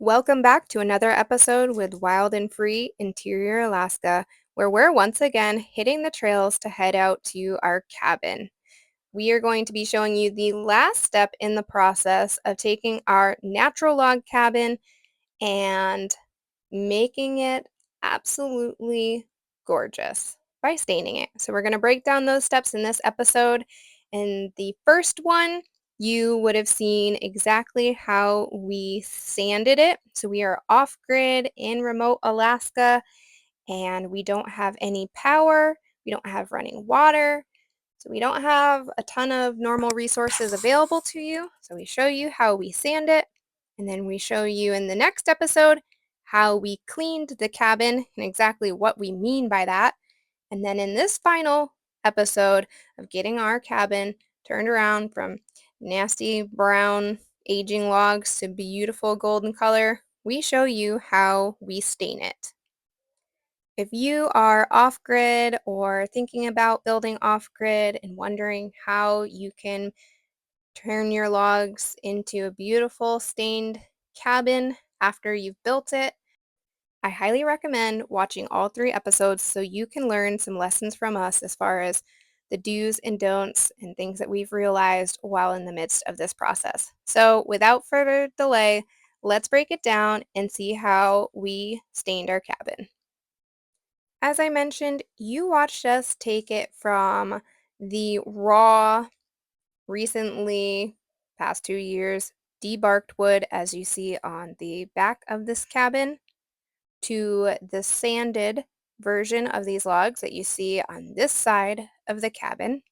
Welcome back to another episode with Wild and Free Interior Alaska, where we're once again hitting the trails to head out to our cabin. We are going to be showing you the last step in the process of taking our natural log cabin and making it absolutely gorgeous by staining it. So we're going to break down those steps in this episode. And the first one, you would have seen exactly how we sanded it. So we are off-grid in remote Alaska, and we don't have any power. We don't have running water. So we don't have a ton of normal resources available to you. So we show you how we sand it, and then we show you in the next episode how we cleaned the cabin and exactly what we mean by that. And then in this final episode of getting our cabin turned around from nasty brown aging logs to beautiful golden color, we show you how we stain it. If you are off-grid or thinking about building off-grid and wondering how you can turn your logs into a beautiful stained cabin after you've built it, I highly recommend watching all 3 episodes so you can learn some lessons from us as far as the do's and don'ts and things that we've realized while in the midst of this process. So without further delay, let's break it down and see how we stained our cabin. As I mentioned, you watched us take it from the raw, recently, past 2 years, debarked wood, as you see on the back of this cabin, to the sanded version of these logs that you see on this side of the cabin.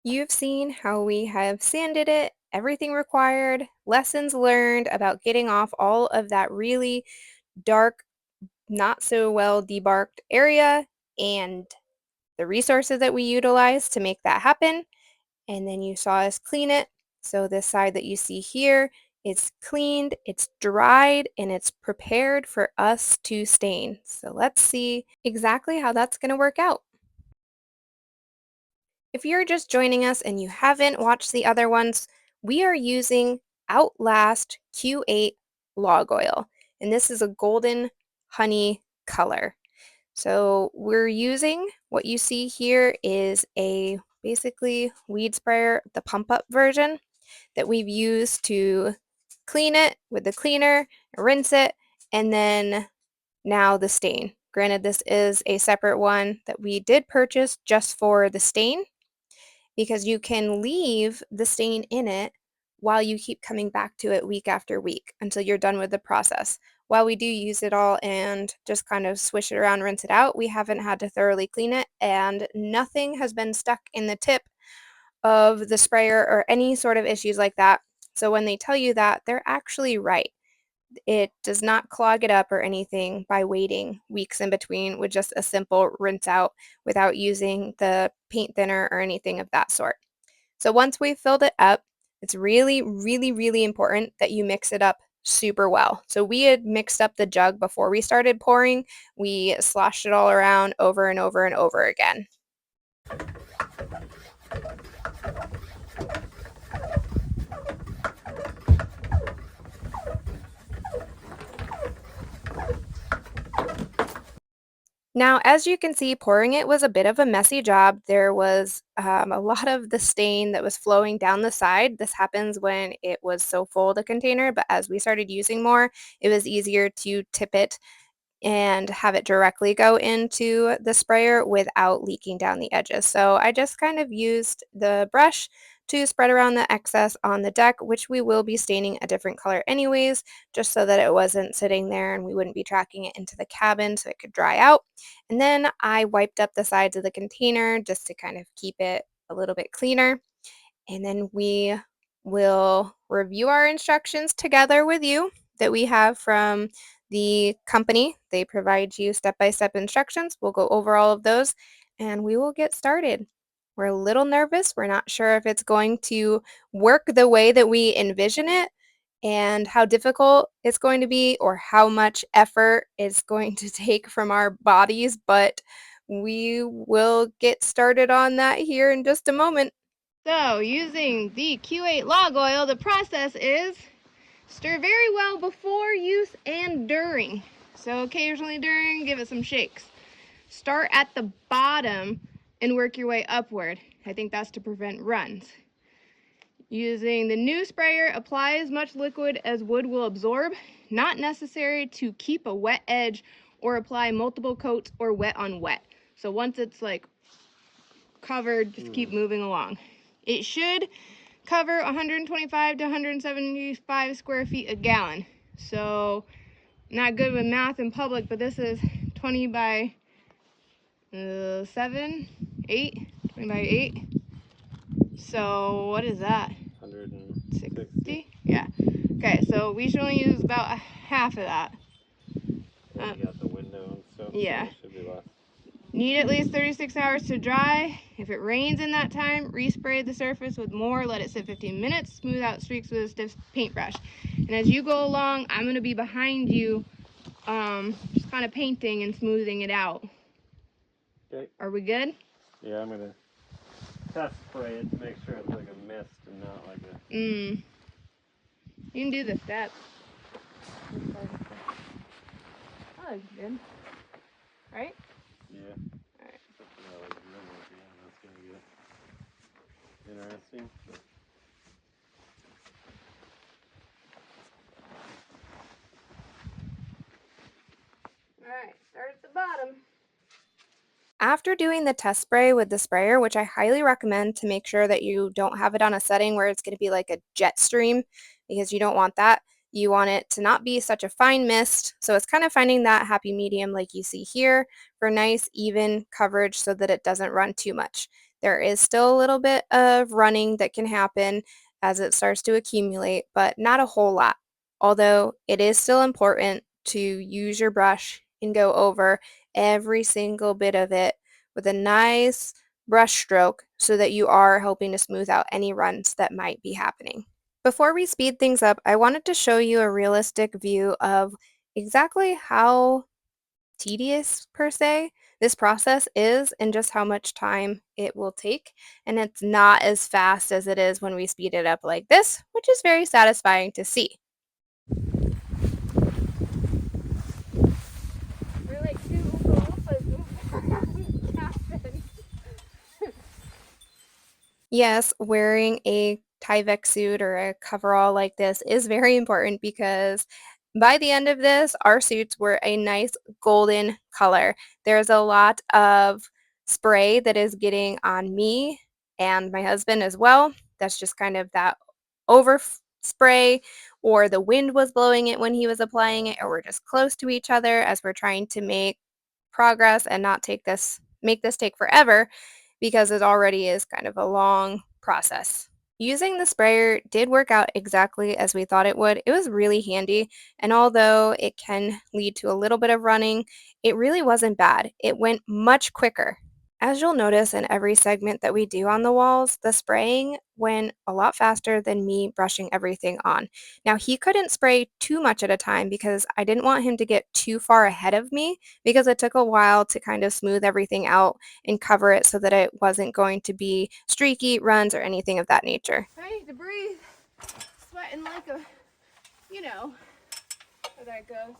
You've seen how we have sanded it, everything required, lessons learned about getting off all of that really dark, not so well debarked area, and the resources that we utilize to make that happen. And then you saw us clean it. So this side that you see here, it's cleaned, it's dried, and it's prepared for us to stain. So let's see exactly how that's going to work out. If you're just joining us and you haven't watched the other ones, we are using Outlast Q8 log oil, and this is a golden honey color. So we're using, what you see here is a basically weed sprayer, the pump up version that we've used to clean it with the cleaner, rinse it, and then now the stain. Granted, this is a separate one that we did purchase just for the stain, because you can leave the stain in it while you keep coming back to it week after week until you're done with the process. While we do use it all and just kind of swish it around, rinse it out, we haven't had to thoroughly clean it, and nothing has been stuck in the tip of the sprayer or any sort of issues like that. So when they tell you that, they're actually right. It does not clog it up or anything by waiting weeks in between with just a simple rinse out without using the paint thinner or anything of that sort. So once we've filled it up, it's really, really, really important that you mix it up super well. So we had mixed up the jug before we started pouring. We sloshed it all around over and over and over again. Now, as you can see, pouring it was a bit of a messy job. There was a lot of the stain that was flowing down the side. This happens when it was so full, the container, but as we started using more, it was easier to tip it and have it directly go into the sprayer without leaking down the edges. So I just kind of used the brush to spread around the excess on the deck, which we will be staining a different color anyways, just so that it wasn't sitting there and we wouldn't be tracking it into the cabin so it could dry out. And then I wiped up the sides of the container just to kind of keep it a little bit cleaner. And then we will review our instructions together with you that we have from the company. They provide you step-by-step instructions. We'll go over all of those and we will get started. We're a little nervous. We're not sure if it's going to work the way that we envision it and how difficult it's going to be or how much effort it's going to take from our bodies, but we will get started on that here in just a moment. So using the Q8 log oil, the process is Stir very well before use and during. So occasionally during, give it some shakes. Start at the bottom and work your way upward. I think that's to prevent runs. Using the new sprayer, apply as much liquid as wood will absorb. Not necessary to keep a wet edge or apply multiple coats or wet on wet. So once it's like covered, just keep moving along. It should cover 125 to 175 square feet a gallon. So not good with math in public, but this is 20 by 7, 8, 20 by 8. So what is that? 160? Yeah. Okay, so we should only use about half of that. And you got the window and stuff. Yeah. So it should be less. Need at least 36 hours to dry. If it rains in that time, respray the surface with more, let it sit 15 minutes, smooth out streaks with a stiff paintbrush. And as you go along, I'm gonna be behind you, just kind of painting and smoothing it out. Okay. Are we good? Yeah, I'm gonna test spray it to make sure it's like a mist and not like a... You can do the steps. That looks good. Right? Yeah. Alright. Yeah, like that's gonna get interesting. Alright, start at the bottom. After doing the test spray with the sprayer, which I highly recommend to make sure that you don't have it on a setting where it's going to be like a jet stream, because you don't want that. You want it to not be such a fine mist, so it's kind of finding that happy medium like you see here for nice even coverage so that it doesn't run too much. There is still a little bit of running that can happen as it starts to accumulate, but not a whole lot. Although it is still important to use your brush and go over every single bit of it with a nice brush stroke so that you are helping to smooth out any runs that might be happening. Before we speed things up, I wanted to show you a realistic view of exactly how tedious, per se, this process is and just how much time it will take. And it's not as fast as it is when we speed it up like this, which is very satisfying to see. We're like two Yes, wearing a Tyvek suit or a coverall like this is very important because by the end of this, our suits were a nice golden color. There's a lot of spray that is getting on me and my husband as well. That's just kind of that over spray, or the wind was blowing it when he was applying it, or we're just close to each other as we're trying to make progress and not make this take forever because it already is kind of a long process. Using the sprayer did work out exactly as we thought it would. It was really handy, and although it can lead to a little bit of running, it really wasn't bad. It went much quicker. As you'll notice in every segment that we do on the walls, the spraying went a lot faster than me brushing everything on. Now, he couldn't spray too much at a time because I didn't want him to get too far ahead of me because it took a while to kind of smooth everything out and cover it so that it wasn't going to be streaky runs or anything of that nature. I need to breathe, sweating like a, you know, how that goes.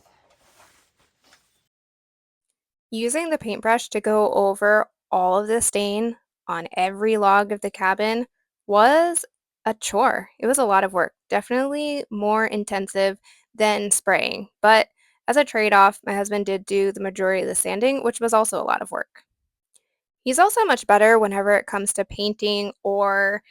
Using the paintbrush to go over all of the stain on every log of the cabin was a chore. It was a lot of work, definitely more intensive than spraying. But as a trade-off, my husband did do the majority of the sanding, which was also a lot of work. He's also much better whenever it comes to painting or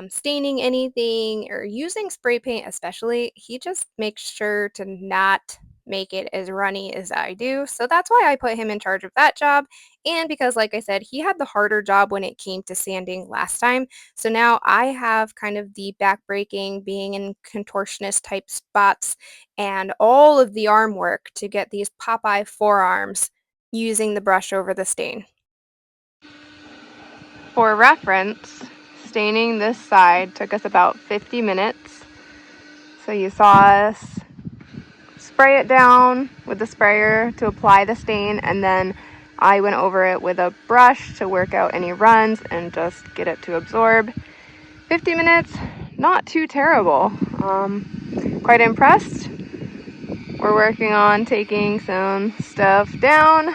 staining anything or using spray paint especially. He just makes sure to not make it as runny as I do. So that's why I put him in charge of that job. And because, like I said, he had the harder job when it came to sanding last time. So now I have kind of the back-breaking, being in contortionist type spots, and all of the arm work to get these Popeye forearms using the brush over the stain. For reference, staining this side took us about 50 minutes. So you saw us spray it down with the sprayer to apply the stain, and then I went over it with a brush to work out any runs and just get it to absorb. 50 minutes, not too terrible. Quite impressed. We're working on taking some stuff down,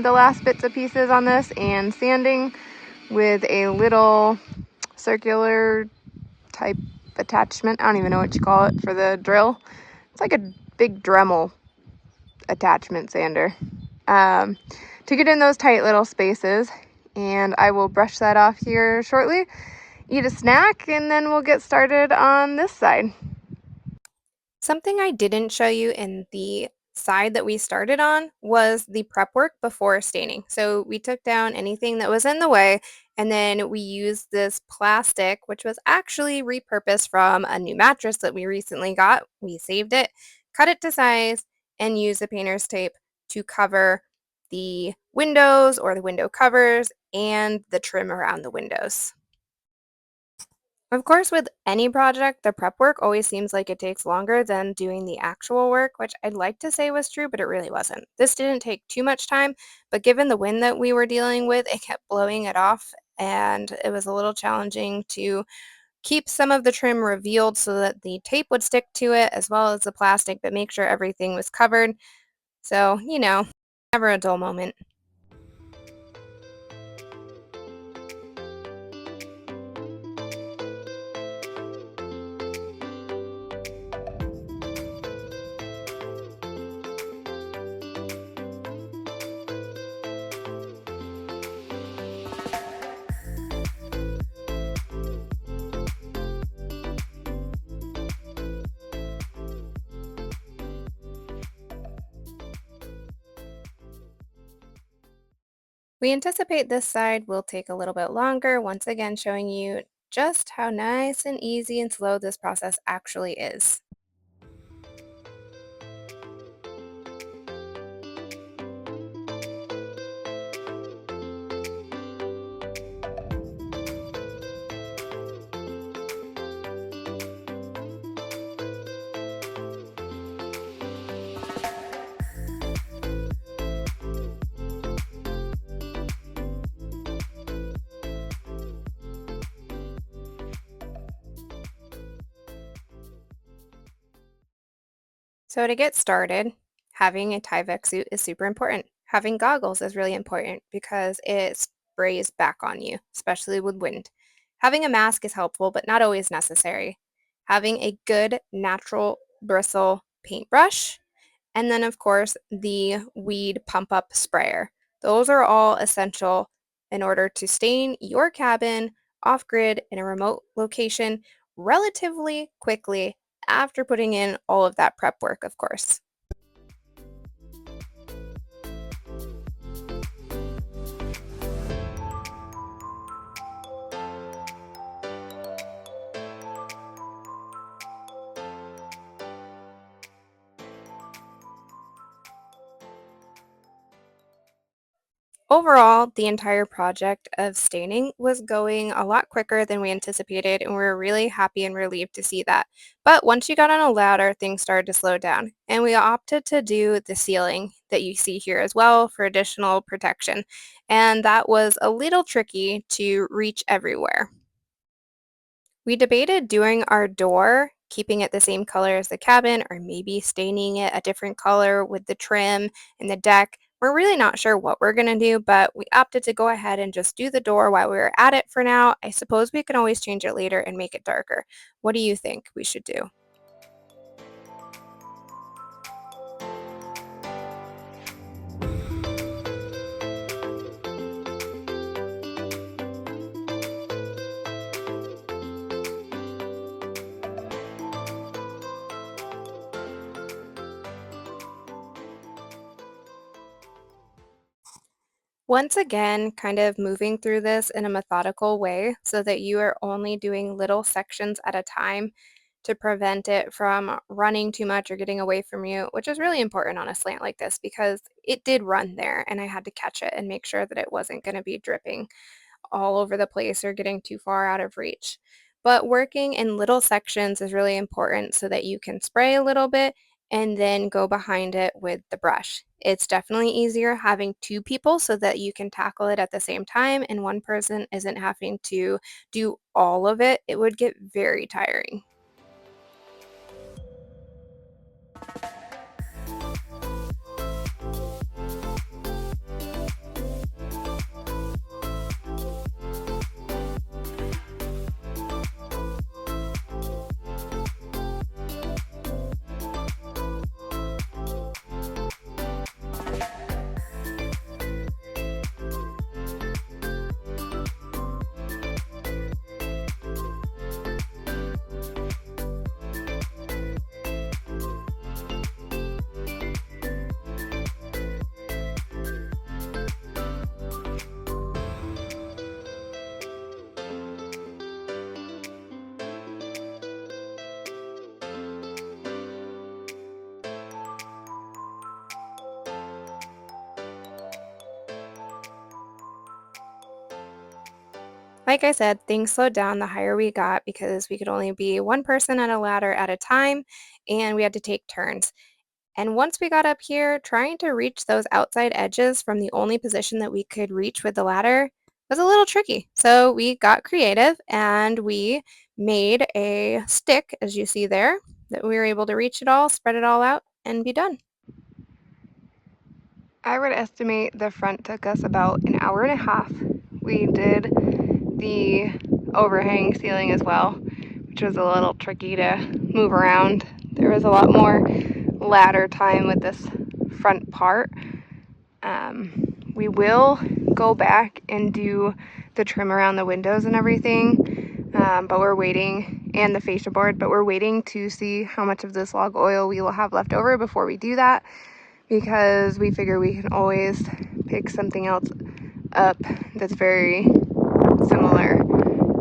the last bits and pieces on this, and sanding with a little circular type attachment. I don't even know what you call it for the drill. It's like a big Dremel attachment sander, to get in those tight little spaces. And I will brush that off here shortly, eat a snack, and then we'll get started on this side. Something I didn't show you in the side that we started on was the prep work before staining. So we took down anything that was in the way, and then we used this plastic, which was actually repurposed from a new mattress that we recently got. We saved it, cut it to size, and used the painter's tape to cover the windows or the window covers and the trim around the windows. Of course, with any project, the prep work always seems like it takes longer than doing the actual work, which I'd like to say was true, but it really wasn't. This didn't take too much time, but given the wind that we were dealing with, it kept blowing it off, and it was a little challenging to keep some of the trim revealed so that the tape would stick to it as well as the plastic, but make sure everything was covered. So, never a dull moment. We anticipate this side will take a little bit longer, once again showing you just how nice and easy and slow this process actually is. So to get started, having a Tyvek suit is super important. Having goggles is really important because it sprays back on you, especially with wind. Having a mask is helpful, but not always necessary. Having a good natural bristle paintbrush, and then of course the weed pump up sprayer. Those are all essential in order to stain your cabin off grid in a remote location relatively quickly after putting in all of that prep work, of course. Overall, the entire project of staining was going a lot quicker than we anticipated, and we were really happy and relieved to see that. But once you got on a ladder, things started to slow down, and we opted to do the ceiling that you see here as well for additional protection. And that was a little tricky to reach everywhere. We debated doing our door, keeping it the same color as the cabin, or maybe staining it a different color with the trim and the deck. We're really not sure what we're going to do, but we opted to go ahead and just do the door while we were at it for now. I suppose we can always change it later and make it darker. What do you think we should do? Once again, kind of moving through this in a methodical way so that you are only doing little sections at a time to prevent it from running too much or getting away from you, which is really important on a slant like this because it did run there and I had to catch it and make sure that it wasn't going to be dripping all over the place or getting too far out of reach. But working in little sections is really important so that you can spray a little bit and then go behind it with the brush. It's definitely easier having two people so that you can tackle it at the same time and one person isn't having to do all of it. It would get very tiring. Like I said, things slowed down the higher we got because we could only be one person on a ladder at a time and we had to take turns. And once we got up here, trying to reach those outside edges from the only position that we could reach with the ladder was a little tricky. So we got creative and we made a stick, as you see there, that we were able to reach it all, spread it all out, and be done. I would estimate the front took us about an hour and a half. We did the overhang ceiling as well, which was a little tricky to move around. There was a lot more ladder time with this front part. We will go back and do the trim around the windows and everything, but we're waiting, and the fascia board, but we're waiting to see how much of this log oil we will have left over before we do that, because we figure we can always pick something else up that's very similar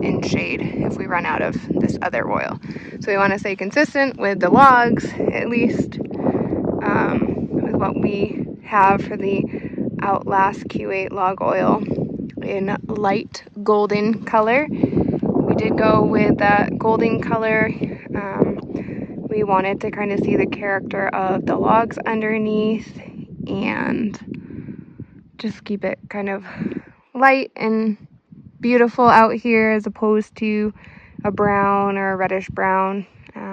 in shade if we run out of this other oil. So we want to stay consistent with the logs, at least, with what we have for the Outlast Q8 log oil in light golden color. We did go with that golden color. We wanted to kind of see the character of the logs underneath and just keep it kind of light and beautiful out here as opposed to a brown or a reddish brown.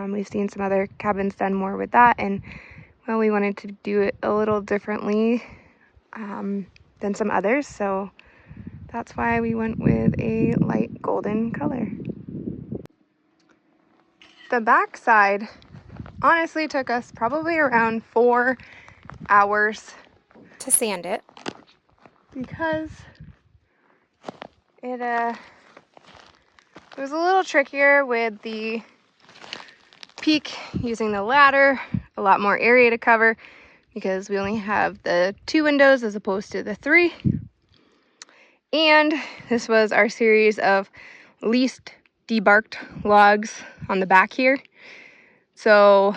We've seen some other cabins done more with that, and well, we wanted to do it a little differently than some others, so that's why we went with a light golden color. The back side honestly took us probably around 4 hours to sand it because it was a little trickier with the peak using the ladder, a lot more area to cover because we only have the 2 windows as opposed to the 3. And this was our series of least debarked logs on the back here. So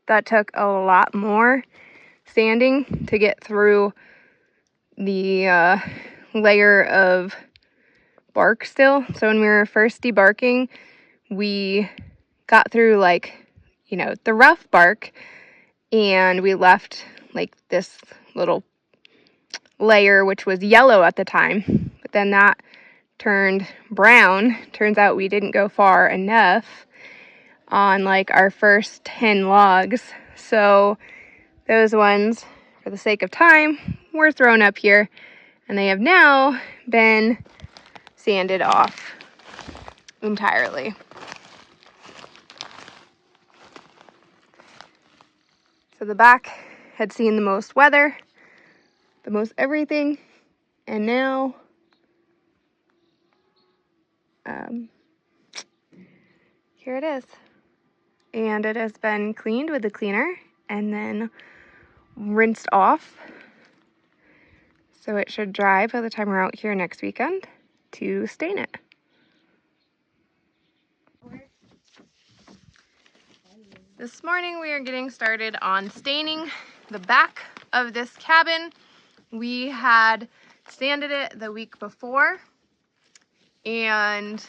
that took a lot more sanding to get through the layer of bark still. So when we were first debarking, we got through the rough bark, and we left like this little layer which was yellow at the time, but then that turned brown. Turns out we didn't go far enough on like our first 10 logs, so those ones, for the sake of time, were thrown up here, and they have now been sanded off entirely. So the back had seen the most weather, the most everything, and now here it is. And it has been cleaned with the cleaner and then rinsed off. So it should dry by the time we're out here next weekend to stain it. This morning we are getting started on staining the back of this cabin. We had sanded it the week before and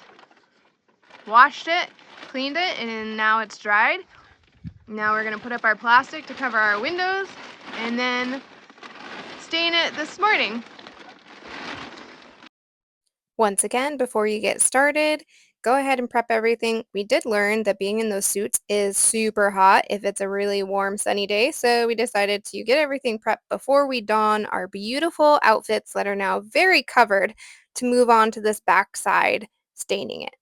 washed it, cleaned it, and now it's dried. Now we're going to put up our plastic to cover our windows and then stain it this morning. Once again, before you get started, go ahead and prep everything. We did learn that being in those suits is super hot if it's a really warm, sunny day, so we decided to get everything prepped before we don our beautiful outfits that are now very covered to move on to this back side, staining it.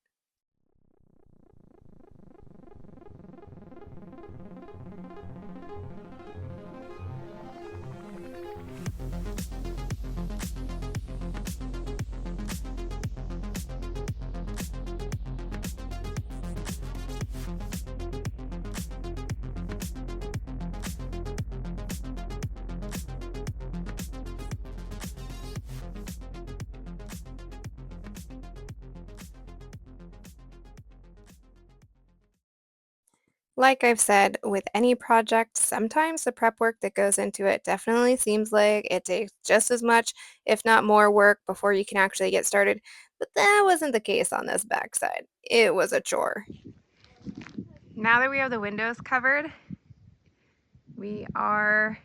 Like I've said, with any project, sometimes the prep work that goes into it definitely seems like it takes just as much, if not more work before you can actually get started. But that wasn't the case on this backside. It was a chore. Now that we have the windows covered, we are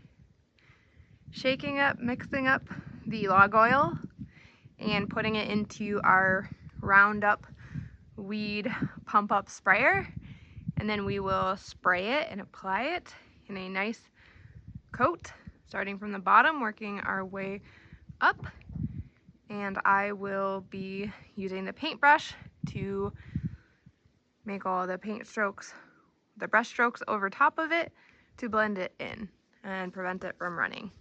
mixing up the log oil and putting it into our Roundup weed pump up sprayer. And then we will spray it and apply it in a nice coat, starting from the bottom, working our way up. And I will be using the paintbrush to make all the paint strokes, the brush strokes over top of it to blend it in and prevent it from running.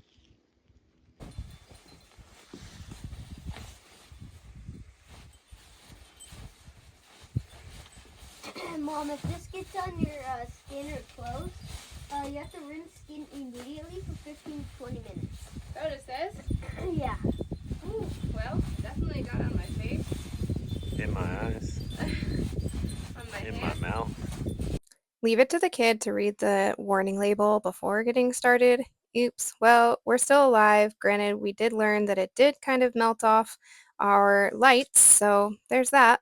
Mom, if this gets on your skin or clothes, you have to rinse skin immediately for 15 to 20 minutes. Oh, it says? Yeah. Ooh, well, definitely got on my face. In my eyes. On my In hand. my mouth. Leave it to the kid to read the warning label before getting started. Oops, well, we're still alive. Granted, we did learn that it did kind of melt off our lights, so there's that.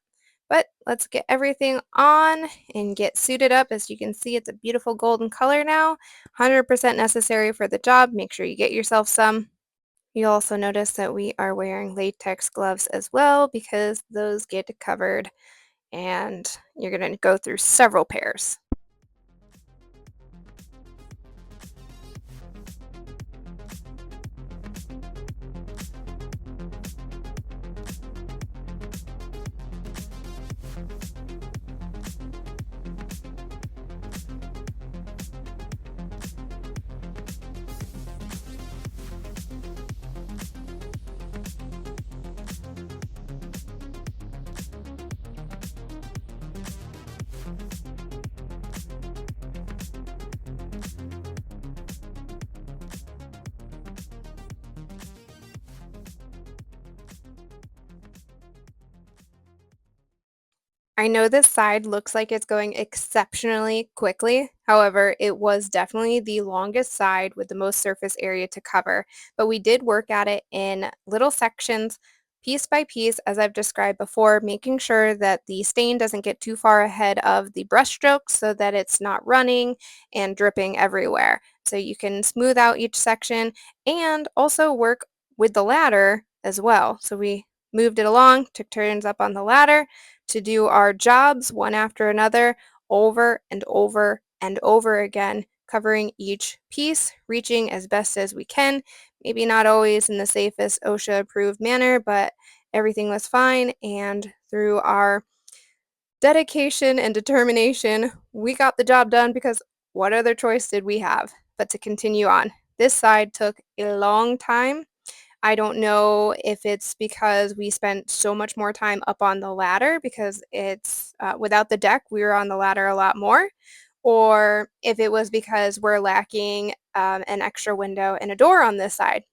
But let's get everything on and get suited up. As you can see, it's a beautiful golden color now. 100% necessary for the job. Make sure you get yourself some. You'll also notice that we are wearing latex gloves as well because those get covered and you're going to go through several pairs. I know this side looks like it's going exceptionally quickly. However, it was definitely the longest side with the most surface area to cover, but we did work at it in little sections, piece by piece, as I've described before, making sure that the stain doesn't get too far ahead of the brush strokes so that it's not running and dripping everywhere. So you can smooth out each section and also work with the ladder as well. So we moved it along, took turns up on the ladder to do our jobs one after another over and over and over again, covering each piece, reaching as best as we can. Maybe not always in the safest OSHA approved manner, but everything was fine. And through our dedication and determination, we got the job done because what other choice did we have but to continue on? This side took a long time. I don't know if it's because we spent so much more time up on the ladder because it's without the deck, we were on the ladder a lot more, or if it was because we're lacking an extra window and a door on this side.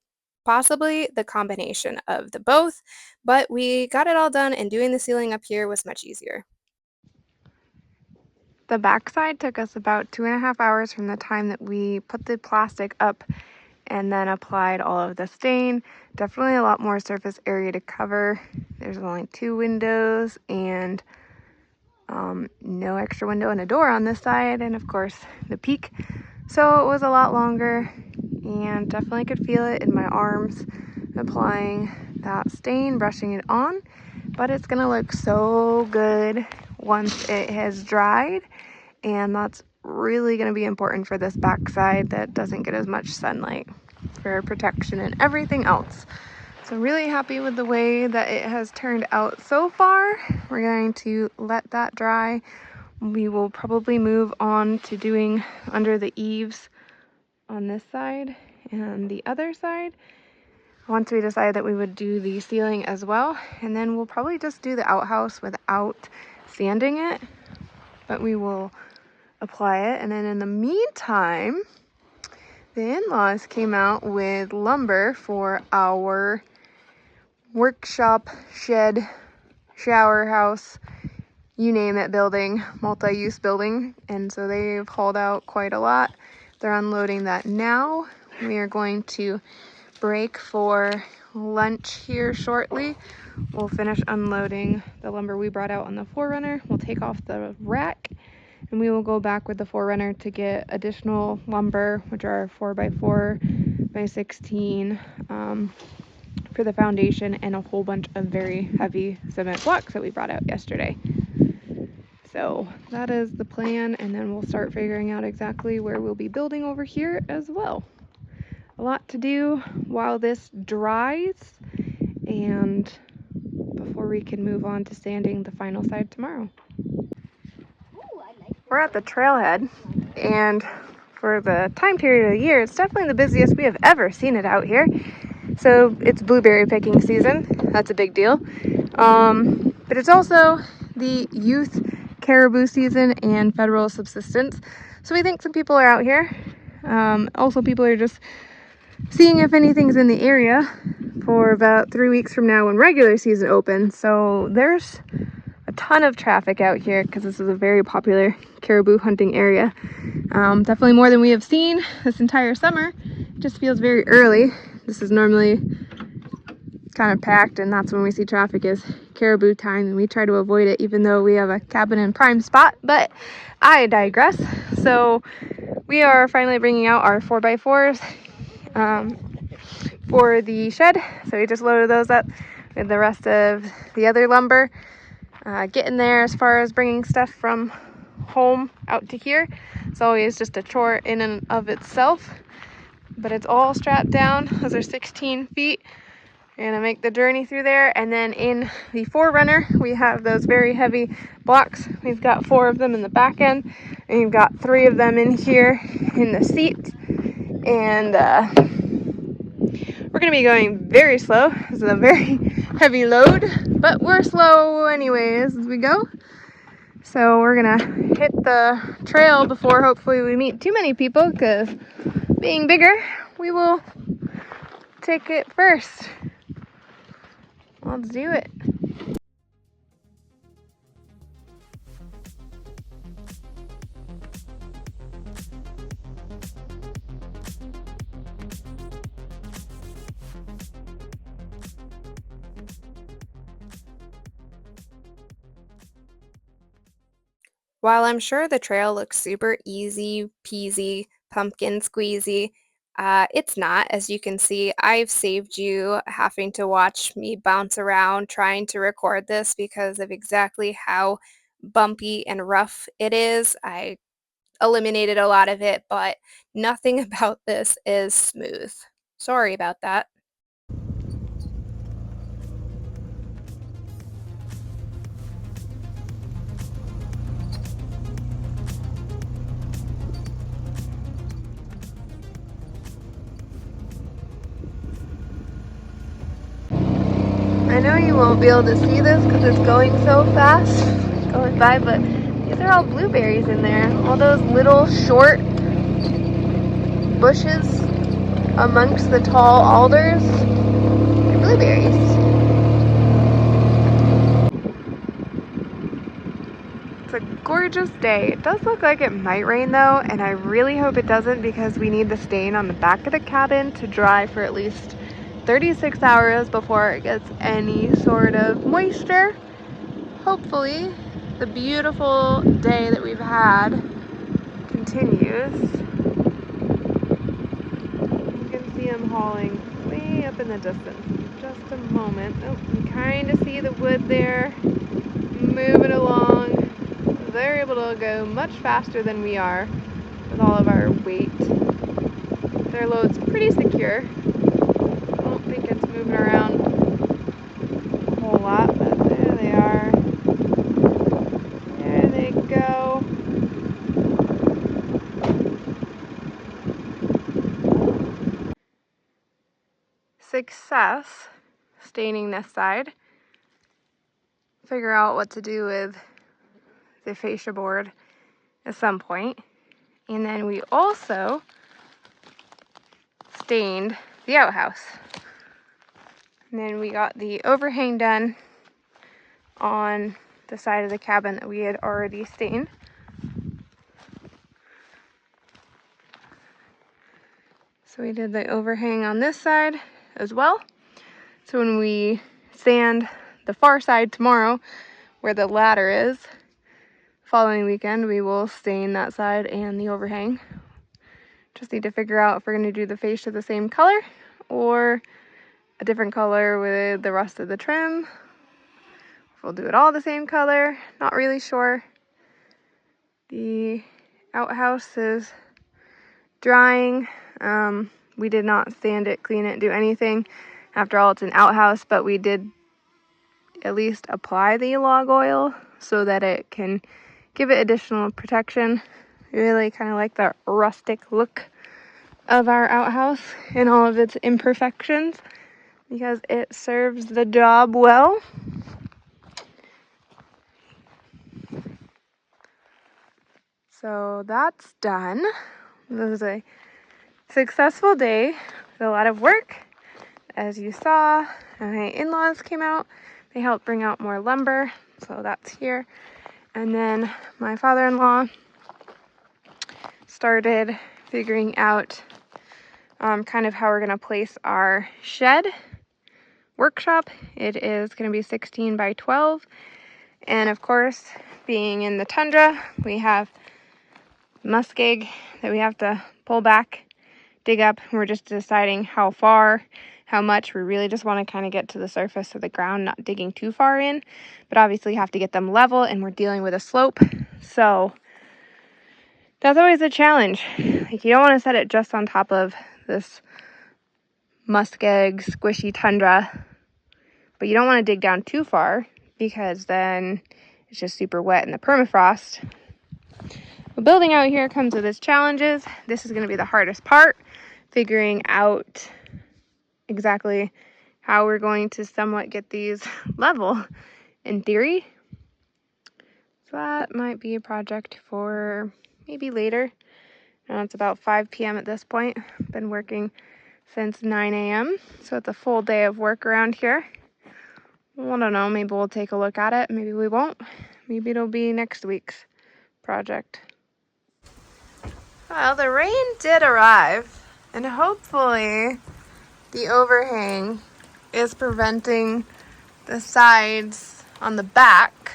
Possibly the combination of the both, but we got it all done and doing the ceiling up here was much easier. The backside took us about 2.5 hours from the time that we put the plastic up and then applied all of the stain. Definitely a lot more surface area to cover. There's only 2 windows and no extra window and a door on this side, and of course the peak. So it was a lot longer and definitely could feel it in my arms applying that stain, brushing it on, but it's gonna look so good once it has dried, and that's really going to be important for this backside that doesn't get as much sunlight for protection and everything else. So really happy with the way that it has turned out so far. We're going to let that dry. We will probably move on to doing under the eaves on this side and the other side once we decide that we would do the ceiling as well, and then we'll probably just do the outhouse without sanding it, but we will apply it. And then in the meantime, the in-laws came out with lumber for our workshop, shed, shower house you name it building, multi-use building, and so they've hauled out quite a lot. They're unloading that now. We are going to break for lunch here shortly. We'll finish unloading the lumber we brought out on the 4Runner. We'll take off the rack and we will go back with the 4Runner to get additional lumber, which are 4x4x16 for the foundation, and a whole bunch of very heavy cement blocks that we brought out yesterday. So that is the plan, and then we'll start figuring out exactly where we'll be building over here as well. A lot to do while this dries, and before we can move on to sanding the final side tomorrow. We're at the trailhead, and for the time period of the year, it's definitely the busiest we have ever seen it out here. So it's blueberry picking season. That's a big deal. But it's also the youth caribou season and federal subsistence. So we think some people are out here. Also, people are just seeing if anything's in the area for about 3 weeks from now when regular season opens. So there's a ton of traffic out here because this is a very popular caribou hunting area. Definitely more than we have seen this entire summer. It just feels very early. This is normally kind of packed, and that's when we see traffic is caribou time, and we try to avoid it even though we have a cabin in prime spot, but I digress. So we are finally bringing out our 4x4s for the shed. So we just loaded those up with the rest of the other lumber. Getting there as far as bringing stuff from home out to here, it's always just a chore in and of itself, but it's all strapped down. Those are 16 feet. We're gonna make the journey through there, and then in the 4Runner we have those very heavy blocks. We've got 4 of them in the back end, and we've got 3 of them in here in the seats, and we're gonna be going very slow. This is a very heavy load, but we're slow anyways as we go. So we're gonna hit the trail before hopefully we meet too many people, because being bigger, we will take it first. Let's do it. While I'm sure the trail looks super easy peasy, pumpkin squeezy, it's not. As you can see, I've saved you having to watch me bounce around trying to record this because of exactly how bumpy and rough it is. I eliminated a lot of it, but nothing about this is smooth. Sorry about that. I know you won't be able to see this because it's going so fast, going by, but these are all blueberries in there. All those little short bushes amongst the tall alders are blueberries. It's a gorgeous day. It does look like it might rain though, and I really hope it doesn't because we need the stain on the back of the cabin to dry for at least 36 hours before it gets any sort of moisture. Hopefully, the beautiful day that we've had continues. You can see them hauling way up in the distance. Just a moment. Oh, you kind of see the wood there moving along. They're able to go much faster than we are with all of our weight. Their load's pretty secure. I don't think it's moving around a whole lot, but there they are. There they go. Success staining this side. Figure out what to do with the fascia board at some point. And then we also stained the outhouse. And then we got the overhang done on the side of the cabin that we had already stained. So we did the overhang on this side as well. So when we sand the far side tomorrow, where the ladder is, following weekend we will stain that side and the overhang. Just need to figure out if we're going to do the fascia the same color or a different color with the rest of the trim. If we'll do it all the same color, not really sure. The outhouse is drying. We did not sand it, clean it, do anything. After all, it's an outhouse, but we did at least apply the log oil so that it can give it additional protection. I really kind of like the rustic look of our outhouse and all of its imperfections because it serves the job well. So that's done. It was a successful day with a lot of work. As you saw, my in-laws came out. They helped bring out more lumber, so that's here. And then my father-in-law started figuring out kind of how we're going to place our shed workshop. It is going to be 16 by 12. And of course, being in the tundra, we have muskeg that we have to pull back, dig up. We're just deciding how far, how much. We really just want to kind of get to the surface of the ground, not digging too far in, but obviously have to get them level, and we're dealing with a slope. So that's always a challenge. Like, you don't want to set it just on top of this muskeg squishy tundra, but you don't want to dig down too far because then it's just super wet in the permafrost. Well, building out here comes with its challenges. This is going to be the hardest part, figuring out exactly how we're going to somewhat get these level in theory. So that might be a project for maybe later. It's about 5 p.m. at this point. Been working since 9 a.m. So it's a full day of work around here. Well, I don't know, maybe we'll take a look at it. Maybe we won't. Maybe it'll be next week's project. Well, the rain did arrive, and hopefully the overhang is preventing the sides on the back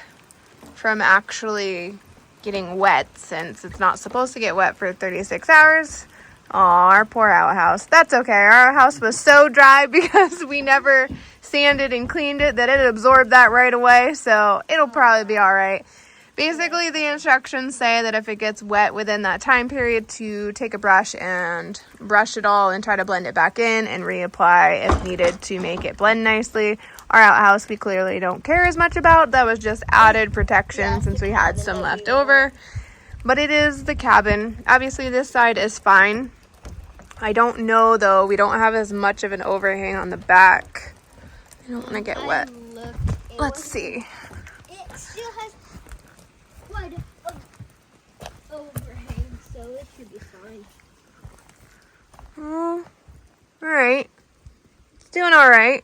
from actually getting wet, since it's not supposed to get wet for 36 hours. Aw, our poor outhouse. That's okay. Our house was so dry because we never sanded and cleaned it that it absorbed that right away, so it'll probably be all right. Basically, the instructions say that if it gets wet within that time period, to take a brush and brush it all and try to blend it back in and reapply if needed to make it blend nicely. Our outhouse we clearly don't care as much about. That was just added protection since we had some left over. But it is the cabin. Obviously, this side is fine. I don't know, though. We don't have as much of an overhang on the back. I don't want to get wet. Let's see. It still has quite an overhang, so it should be fine. Oh, alright. It's doing alright.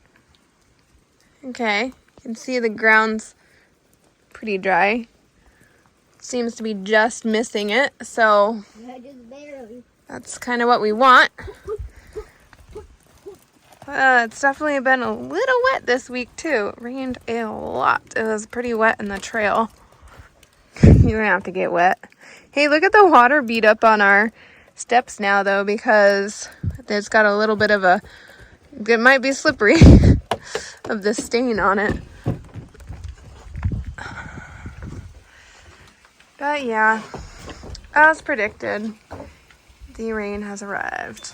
Okay. You can see the ground's pretty dry. Seems to be just missing it, so Yeah, just barely. that's kind of what we want. It's definitely been a little wet this week, too. It rained a lot. It was pretty wet in the trail. You don't have to get wet. Hey, look at the water beat up on our steps now, though, because it's got a little bit of a... It might be slippery of the stain on it. But yeah, as predicted, the rain has arrived.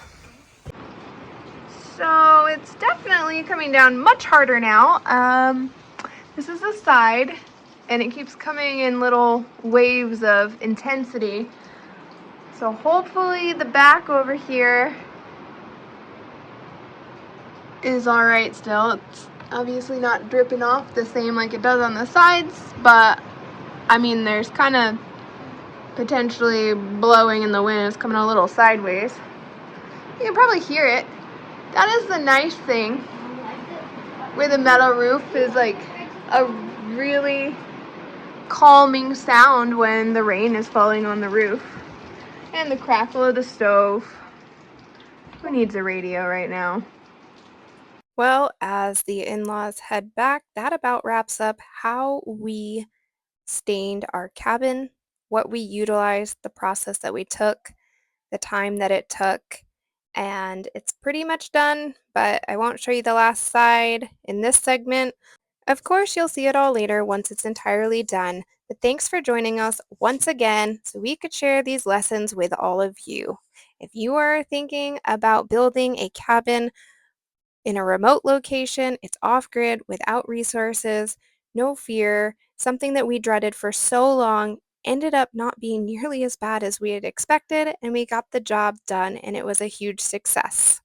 So it's definitely coming down much harder now. This is the side, and it keeps coming in little waves of intensity. So hopefully the back over here is all right still. It's obviously not dripping off the same like it does on the sides, but I mean, there's kind of potentially blowing in the wind. It's coming a little sideways. You can probably hear it. That is the nice thing with a metal roof, is like a really calming sound when the rain is falling on the roof. And the crackle of the stove. Who needs a radio right now? Well, as the in-laws head back, that about wraps up how we stained our cabin, what we utilized, the process that we took, the time that it took, and it's pretty much done, but I won't show you the last side in this segment. Of course, you'll see it all later once it's entirely done, but thanks for joining us once again so we could share these lessons with all of you. If you are thinking about building a cabin in a remote location, it's off-grid, without resources, no fear, something that we dreaded for so long ended up not being nearly as bad as we had expected, and we got the job done, and it was a huge success.